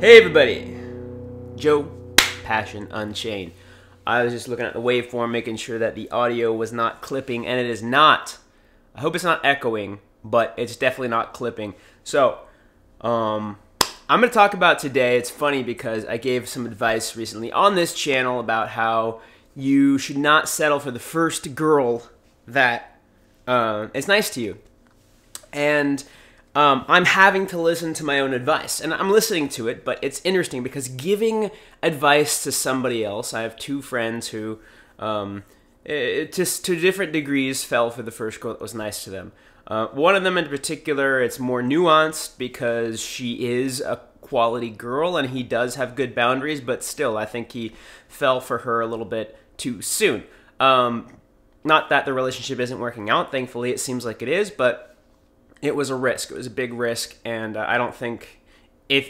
Hey everybody, Joe, Passion Unchained. I was just looking at the waveform, making sure that the audio was not clipping, and it is not. I hope it's not echoing, but it's definitely not clipping. So, I'm going to talk about today, it's funny because I gave some advice recently on this channel about how you should not settle for the first girl that is nice to you. And I'm having to listen to my own advice, and I'm listening to it, but it's interesting because giving advice to somebody else, I have two friends who, to different degrees, fell for the first girl that was nice to them. One of them in particular, it's more nuanced because she is a quality girl and he does have good boundaries, but still, I think he fell for her a little bit too soon. Not that the relationship isn't working out, thankfully it seems like it is, but it was a risk. It was a big risk, and I don't think I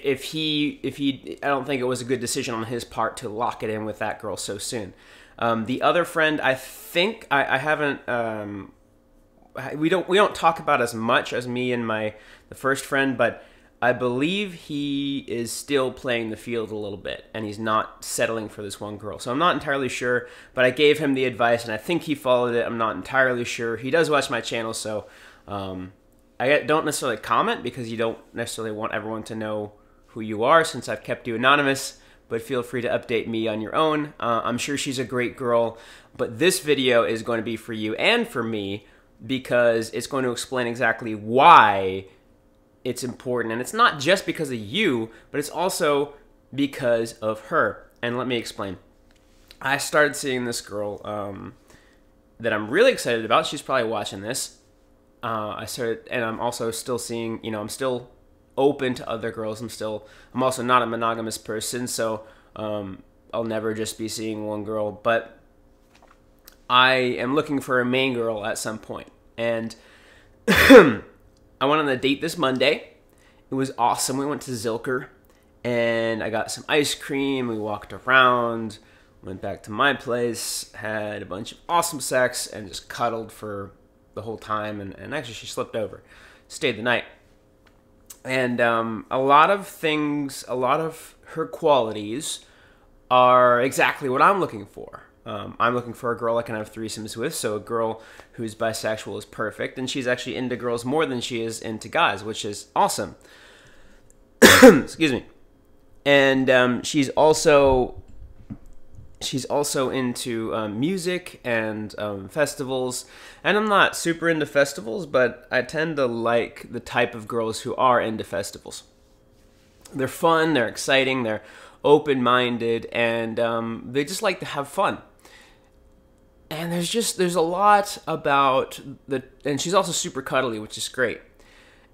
don't think it was a good decision on his part to lock it in with that girl so soon. The other friend, I think I haven't. We don't talk about as much as me and the first friend, but I believe he is still playing the field a little bit, and he's not settling for this one girl. So I'm not entirely sure, but I gave him the advice, and I think he followed it. I'm not entirely sure. He does watch my channel, so. I don't necessarily comment because you don't necessarily want everyone to know who you are since I've kept you anonymous, but feel free to update me on your own. I'm sure she's a great girl, but this video is going to be for you and for me because it's going to explain exactly why it's important. And it's not just because of you, but it's also because of her. And let me explain. I started seeing this girl that I'm really excited about. She's probably watching this. And I'm also still seeing, I'm still open to other girls. I'm also not a monogamous person, so I'll never just be seeing one girl, but I am looking for a main girl at some point. And I went on a date this Monday. It was awesome. We went to Zilker, and I got some ice cream. We walked around, went back to my place, had a bunch of awesome sex, and just cuddled for the whole time, and actually she slept over, stayed the night. And a lot of her qualities are exactly what I'm looking for. I'm looking for a girl I can have threesomes with, so a girl who's bisexual is perfect, and she's actually into girls more than she is into guys, which is awesome. Excuse me. And she's also into music and festivals, and I'm not super into festivals, but I tend to like the type of girls who are into festivals. They're fun, they're exciting, they're open-minded, and they just like to have fun. And there's a lot about and she's also super cuddly, which is great.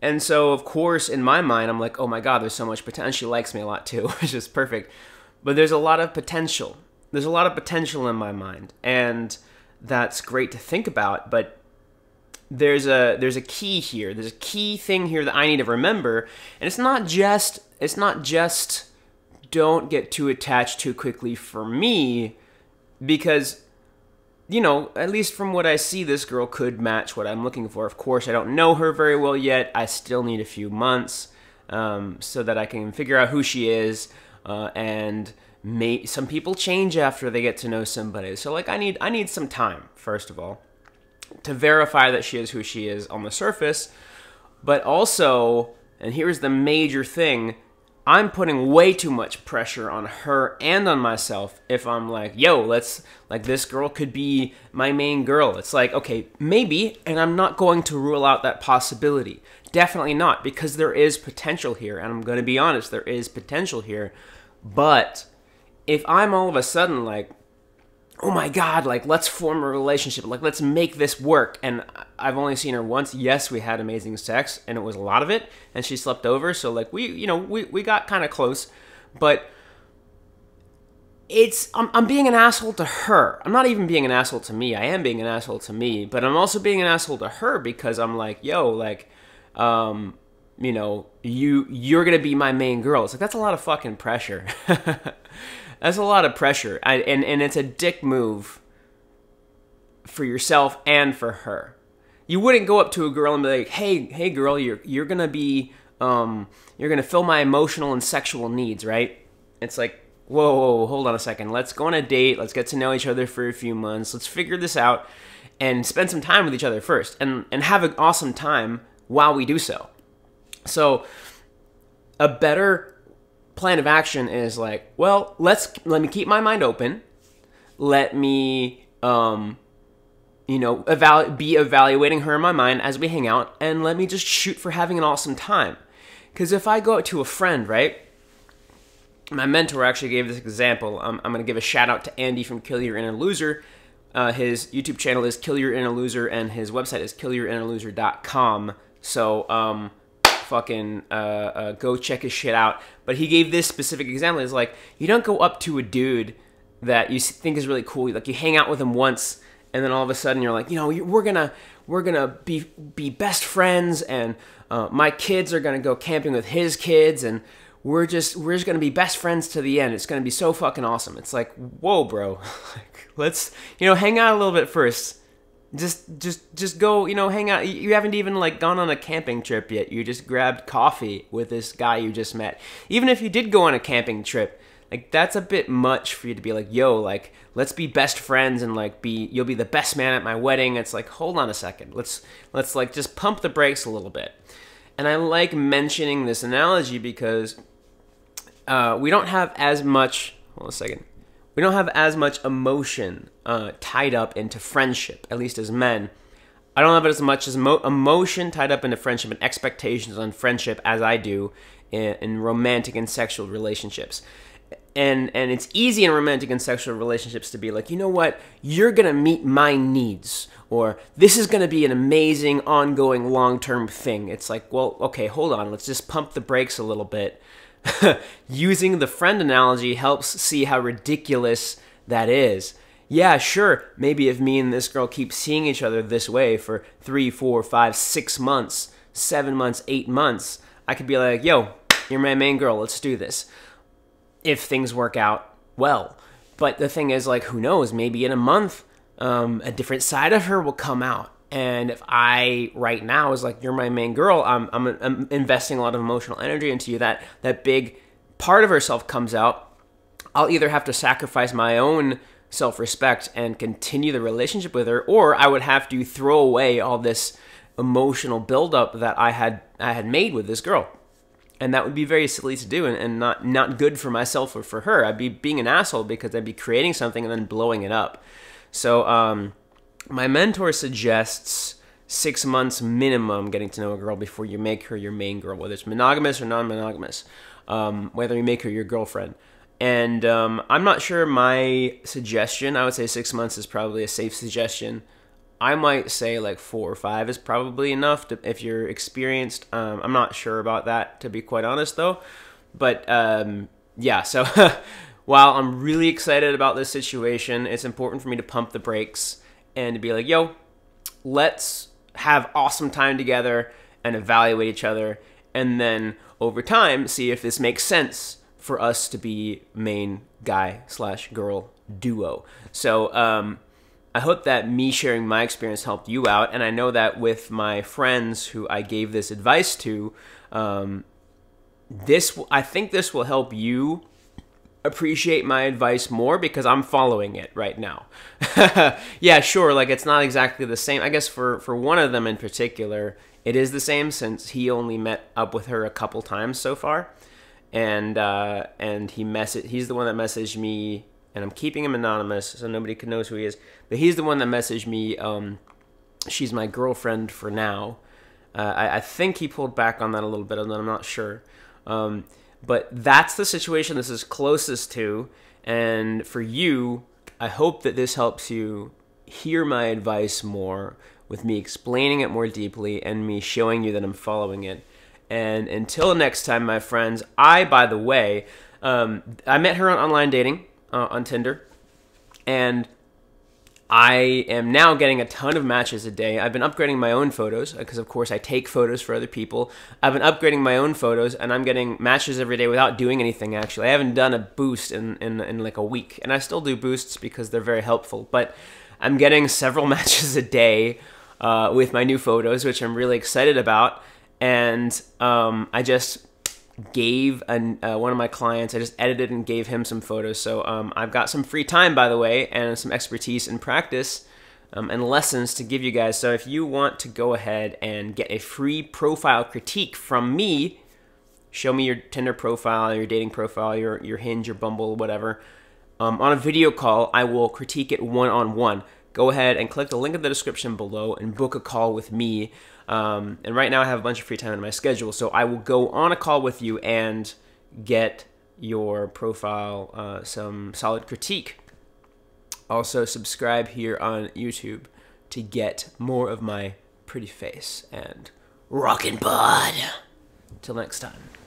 And so, of course, in my mind, I'm like, oh my god, there's so much potential. She likes me a lot too, which is perfect. But there's a lot of potential. There's a lot of potential in my mind, and that's great to think about, but there's a key here. There's a key thing here that I need to remember, and it's not just don't get too attached too quickly for me, because, at least from what I see, this girl could match what I'm looking for. Of course, I don't know her very well yet. I still need a few months so that I can figure out who she is, and some people change after they get to know somebody. So I need some time, first of all, to verify that she is who she is on the surface. But also, and here's the major thing, I'm putting way too much pressure on her and on myself if I'm like, yo, this girl could be my main girl. It's like, okay, maybe, and I'm not going to rule out that possibility. Definitely not, because there is potential here, and I'm going to be honest, there is potential here. But if I'm all of a sudden like, oh my god, let's form a relationship, let's make this work, and I've only seen her once. Yes, we had amazing sex, and it was a lot of it, and she slept over, so we got kind of close, but I'm being an asshole to her. I'm not even being an asshole to me. I am being an asshole to me, but I'm also being an asshole to her because I'm like, yo, you're gonna be my main girl. It's like, that's a lot of fucking pressure. That's a lot of pressure, and it's a dick move for yourself and for her. You wouldn't go up to a girl and be like, hey girl, you're gonna be You're gonna fill my emotional and sexual needs, right? It's like, whoa, hold on a second. Let's go on a date. Let's get to know each other for a few months. Let's figure this out and spend some time with each other first, and have an awesome time while we do so. So a better plan of action is like, well, let me keep my mind open. Let me, be evaluating her in my mind as we hang out, and let me just shoot for having an awesome time. Because if I go out to a friend, right? My mentor actually gave this example. I'm going to give a shout out to Andy from Kill Your Inner Loser. His YouTube channel is Kill Your Inner Loser, and his website is killyourinnerloser.com. So, go check his shit out. But he gave this specific example. It's like, you don't go up to a dude that you think is really cool. Like, you hang out with him once, and then all of a sudden you're like, we're gonna be best friends, and my kids are gonna go camping with his kids, and we're just gonna be best friends to the end. It's gonna be so fucking awesome. It's like, whoa, bro. Let's hang out a little bit first. Just go, hang out. You haven't even gone on a camping trip yet. You just grabbed coffee with this guy you just met. Even if you did go on a camping trip, that's a bit much for you to be like, yo, let's be best friends, and you'll be the best man at my wedding. It's like, hold on a second. Let's just pump the brakes a little bit. And I like mentioning this analogy because we don't have as much, hold on a second. We don't have as much emotion tied up into friendship, at least as men. I don't have as much as emotion tied up into friendship and expectations on friendship as I do in romantic and sexual relationships. And it's easy in romantic and sexual relationships to be like, you know what, you're going to meet my needs, or this is going to be an amazing, ongoing, long-term thing. It's like, well, okay, hold on, let's just pump the brakes a little bit. Using the friend analogy helps see how ridiculous that is. Yeah, sure, maybe if me and this girl keep seeing each other this way for 3, 4, 5, 6 months, 7 months, 8 months, I could be like, yo, you're my main girl, let's do this. If things work out well. But the thing is, who knows, maybe in a month, a different side of her will come out. And if I, right now, is like, you're my main girl, I'm investing a lot of emotional energy into you, that big part of herself comes out, I'll either have to sacrifice my own self-respect and continue the relationship with her, or I would have to throw away all this emotional buildup that I had made with this girl. And that would be very silly to do, and not good for myself or for her. I'd be being an asshole because I'd be creating something and then blowing it up. So my mentor suggests 6 months minimum getting to know a girl before you make her your main girl, whether it's monogamous or non-monogamous, whether you make her your girlfriend. And I'm not sure my suggestion. I would say 6 months is probably a safe suggestion. I might say 4 or 5 is probably enough if you're experienced. I'm not sure about that, to be quite honest, though. But yeah, so while I'm really excited about this situation, it's important for me to pump the brakes and to be like, yo, let's have awesome time together and evaluate each other, and then over time see if this makes sense for us to be main guy/girl duo. So I hope that me sharing my experience helped you out, and I know that with my friends who I gave this advice to, I think this will help you appreciate my advice more because I'm following it right now. Yeah, sure, it's not exactly the same. I guess for one of them in particular, it is the same since he only met up with her a couple times so far, and he's the one that messaged me. And I'm keeping him anonymous so nobody knows who he is. But he's the one that messaged me, she's my girlfriend for now. I think he pulled back on that a little bit, and I'm not sure. But that's the situation this is closest to. And for you, I hope that this helps you hear my advice more, with me explaining it more deeply and me showing you that I'm following it. And until next time, my friends, by the way, I met her on online dating. On Tinder, and I am now getting a ton of matches a day. I've been upgrading my own photos because, of course, I take photos for other people. I've been upgrading my own photos, and I'm getting matches every day without doing anything, actually. I haven't done a boost in a week, and I still do boosts because they're very helpful, but I'm getting several matches a day with my new photos, which I'm really excited about. and I just gave one of my clients, I just edited and gave him some photos. So I've got some free time, by the way, and some expertise and practice and lessons to give you guys. So if you want to go ahead and get a free profile critique from me, show me your Tinder profile, your dating profile, your Hinge, your Bumble, whatever. On a video call, I will critique it one-on-one. Go ahead and click the link in the description below and book a call with me. And right now I have a bunch of free time in my schedule, so I will go on a call with you and get your profile some solid critique. Also, subscribe here on YouTube to get more of my pretty face and rockin' bod. Till next time.